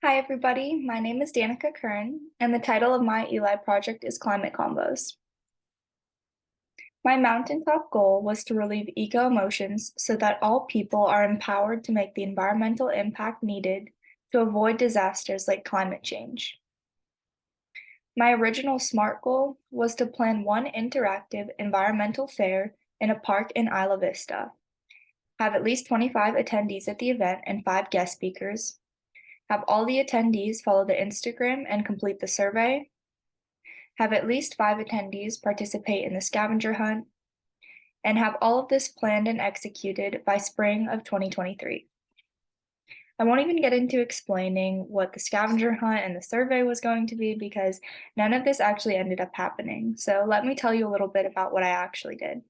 Hi, everybody. My name is Danica Kern, and the title of my ELI project is Climate Combos. My mountaintop goal was to relieve eco-emotions so that all people are empowered to make the environmental impact needed to avoid disasters like climate change. My original SMART goal was to plan one interactive environmental fair in a park in Isla Vista, have at least 25 attendees at the event and 5 guest speakers, have all the attendees follow the Instagram and complete the survey, have at least 5 attendees participate in the scavenger hunt, and have all of this planned and executed by spring of 2023. I won't even get into explaining what the scavenger hunt and the survey was going to be because none of this actually ended up happening. So let me tell you a little bit about what I actually did.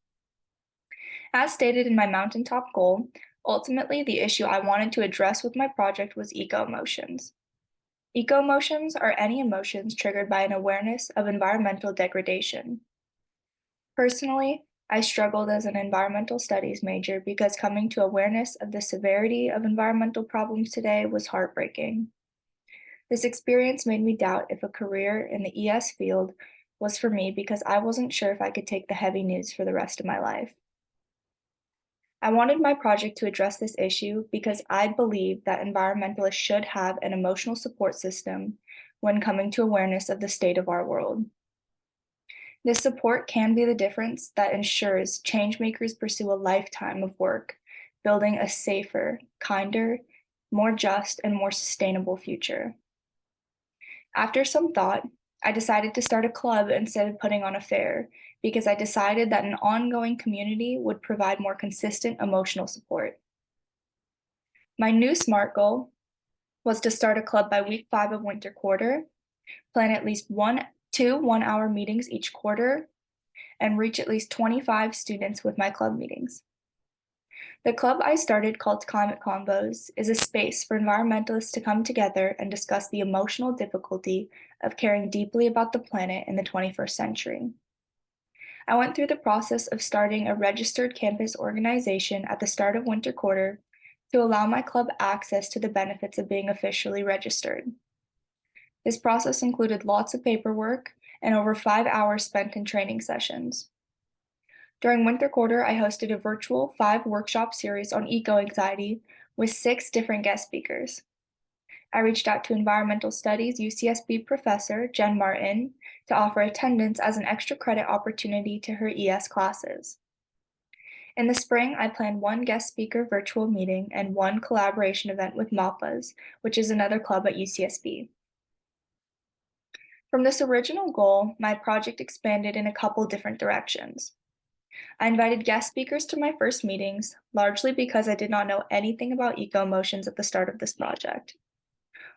As stated in my mountaintop goal, ultimately the issue I wanted to address with my project was eco-emotions. Eco-emotions are any emotions triggered by an awareness of environmental degradation. Personally, I struggled as an environmental studies major because coming to awareness of the severity of environmental problems today was heartbreaking. This experience made me doubt if a career in the ES field was for me because I wasn't sure if I could take the heavy news for the rest of my life. I wanted my project to address this issue because I believe that environmentalists should have an emotional support system when coming to awareness of the state of our world. This support can be the difference that ensures changemakers pursue a lifetime of work, building a safer, kinder, more just, and more sustainable future. After some thought, I decided to start a club instead of putting on a fair because I decided that an ongoing community would provide more consistent emotional support. My new SMART goal was to start a club by week 5 of winter quarter, plan at least 2 one-hour meetings each quarter, and reach at least 25 students with my club meetings. The club I started, called Climate Combos, is a space for environmentalists to come together and discuss the emotional difficulty of caring deeply about the planet in the 21st century. I went through the process of starting a registered campus organization at the start of winter quarter to allow my club access to the benefits of being officially registered. This process included lots of paperwork and over 5 hours spent in training sessions. During winter quarter, I hosted a virtual 5-workshop series on eco-anxiety with 6 different guest speakers. I reached out to environmental studies UCSB professor Jen Martin to offer attendance as an extra credit opportunity to her ES classes. In the spring, I planned 1 guest speaker virtual meeting and 1 collaboration event with MAPAs, which is another club at UCSB. From this original goal, my project expanded in a couple different directions. I invited guest speakers to my first meetings, largely because I did not know anything about eco-emotions at the start of this project.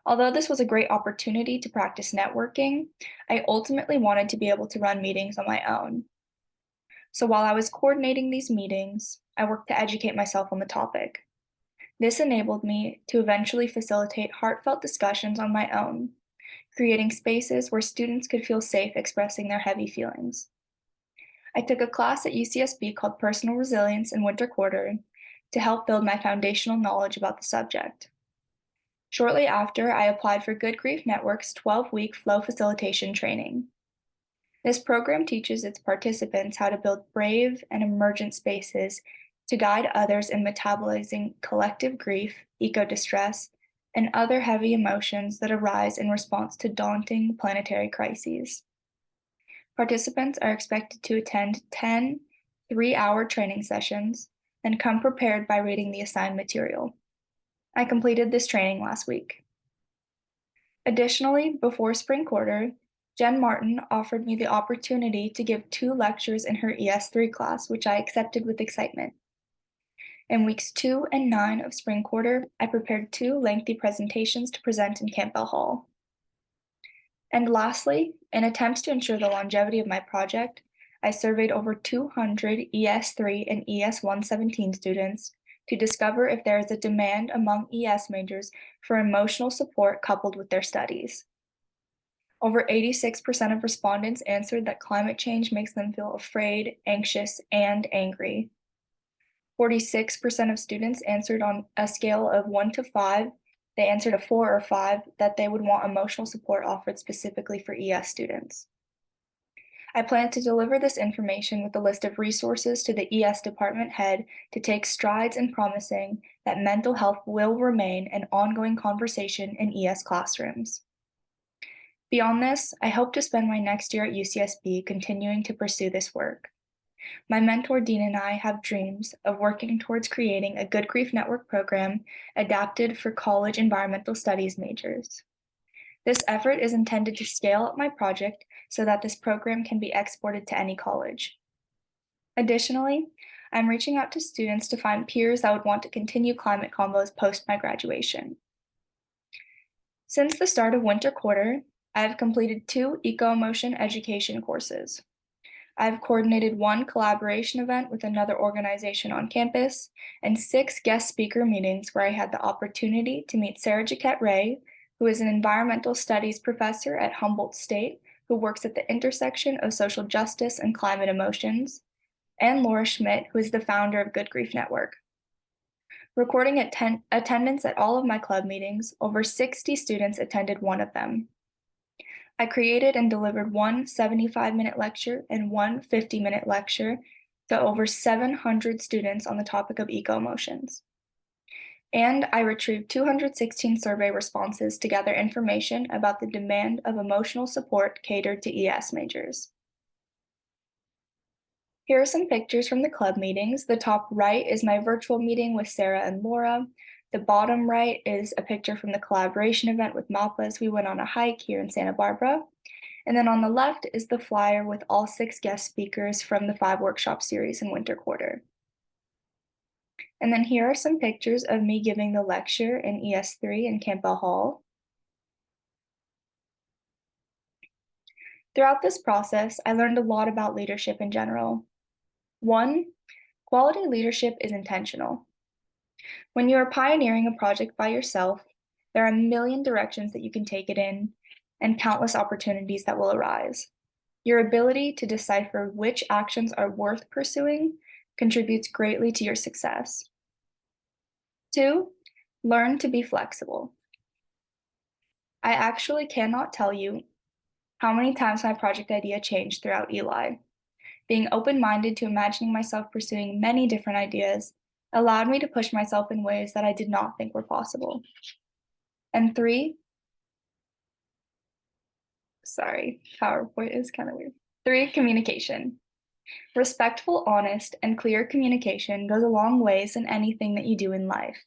Although this was a great opportunity to practice networking, I ultimately wanted to be able to run meetings on my own. So while I was coordinating these meetings, I worked to educate myself on the topic. This enabled me to eventually facilitate heartfelt discussions on my own, creating spaces where students could feel safe expressing their heavy feelings. I took a class at UCSB called Personal Resilience in winter quarter to help build my foundational knowledge about the subject. Shortly after, I applied for Good Grief Network's 12-week flow facilitation training. This program teaches its participants how to build brave and emergent spaces to guide others in metabolizing collective grief, eco-distress, and other heavy emotions that arise in response to daunting planetary crises. Participants are expected to attend 10 3-hour training sessions and come prepared by reading the assigned material. I completed this training last week. Additionally, before spring quarter, Jen Martin offered me the opportunity to give 2 lectures in her ES3 class, which I accepted with excitement. In weeks 2 and 9 of spring quarter, I prepared 2 lengthy presentations to present in Campbell Hall. And lastly, in attempts to ensure the longevity of my project, I surveyed over 200 ES3 and ES117 students to discover if there is a demand among ES majors for emotional support coupled with their studies. Over 86% of respondents answered that climate change makes them feel afraid, anxious, and angry. 46% of students answered on a scale of 1 to 5 They answered a 4 or 5 that they would want emotional support offered specifically for ES students. I plan to deliver this information with a list of resources to the ES department head to take strides in promising that mental health will remain an ongoing conversation in ES classrooms. Beyond this, I hope to spend my next year at UCSB continuing to pursue this work. My mentor, Dean, and I have dreams of working towards creating a Good Grief Network program adapted for college environmental studies majors. This effort is intended to scale up my project so that this program can be exported to any college. Additionally, I'm reaching out to students to find peers that would want to continue climate combos post my graduation. Since the start of winter quarter, I have completed 2 eco-emotion education courses. I've coordinated 1 collaboration event with another organization on campus and 6 guest speaker meetings where I had the opportunity to meet Sarah Jaquette Ray, who is an environmental studies professor at Humboldt State, who works at the intersection of social justice and climate emotions, and Laura Schmidt, who is the founder of Good Grief Network. Recording attendance at all of my club meetings, over 60 students attended one of them. I created and delivered 1 75-minute lecture and 1 50-minute lecture to over 700 students on the topic of eco-emotions. And I retrieved 216 survey responses to gather information about the demand of emotional support catered to ES majors. Here are some pictures from the club meetings. The top right is my virtual meeting with Sarah and Laura. The bottom right is a picture from the collaboration event with MAPA as we went on a hike here in Santa Barbara. And then on the left is the flyer with all 6 guest speakers from the 5 workshop series in winter quarter. And then here are some pictures of me giving the lecture in ES3 in Campbell Hall. Throughout this process, I learned a lot about leadership in general. 1, quality leadership is intentional. When you are pioneering a project by yourself, there are a million directions that you can take it in and countless opportunities that will arise. Your ability to decipher which actions are worth pursuing contributes greatly to your success. 2, learn to be flexible. I actually cannot tell you how many times my project idea changed throughout ELI. Being open-minded to imagining myself pursuing many different ideas allowed me to push myself in ways that I did not think were possible. And 3, PowerPoint is kind of weird. 3, communication. Respectful, honest, and clear communication goes a long ways in anything that you do in life.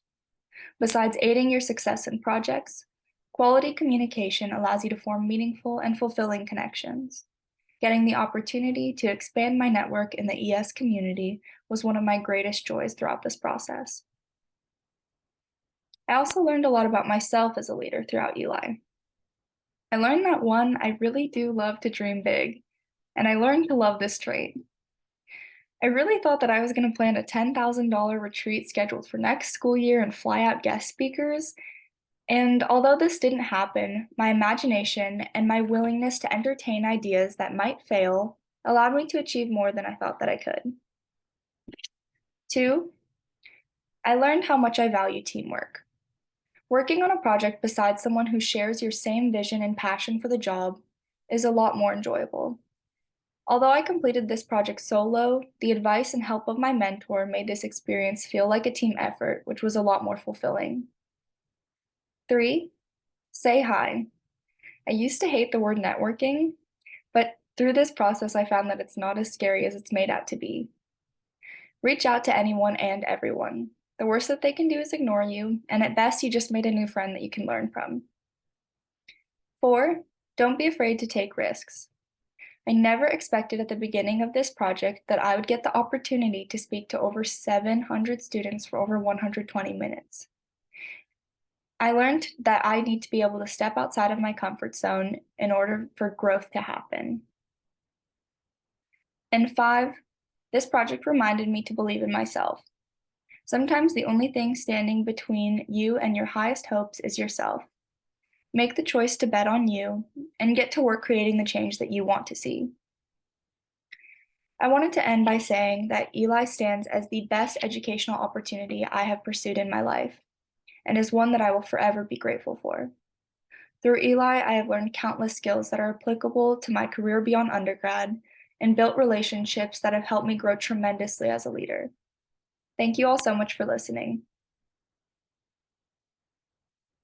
Besides aiding your success in projects, quality communication allows you to form meaningful and fulfilling connections. Getting the opportunity to expand my network in the ES community was one of my greatest joys throughout this process. I also learned a lot about myself as a leader throughout ELI. I learned that 1, I really do love to dream big, and I learned to love this trait. I really thought that I was going to plan a $10,000 retreat scheduled for next school year and fly out guest speakers. And although this didn't happen, my imagination and my willingness to entertain ideas that might fail allowed me to achieve more than I thought that I could. 2, I learned how much I value teamwork. Working on a project beside someone who shares your same vision and passion for the job is a lot more enjoyable. Although I completed this project solo, the advice and help of my mentor made this experience feel like a team effort, which was a lot more fulfilling. 3, say hi. I used to hate the word networking, but through this process, I found that it's not as scary as it's made out to be. Reach out to anyone and everyone. The worst that they can do is ignore you, and at best, you just made a new friend that you can learn from. 4, don't be afraid to take risks. I never expected at the beginning of this project that I would get the opportunity to speak to over 700 students for over 120 minutes. I learned that I need to be able to step outside of my comfort zone in order for growth to happen. And 5, this project reminded me to believe in myself. Sometimes the only thing standing between you and your highest hopes is yourself. Make the choice to bet on you and get to work creating the change that you want to see. I wanted to end by saying that ELI stands as the best educational opportunity I have pursued in my life. and is one that I will forever be grateful for. Through ELI, I have learned countless skills that are applicable to my career beyond undergrad and built relationships that have helped me grow tremendously as a leader. Thank you all so much for listening.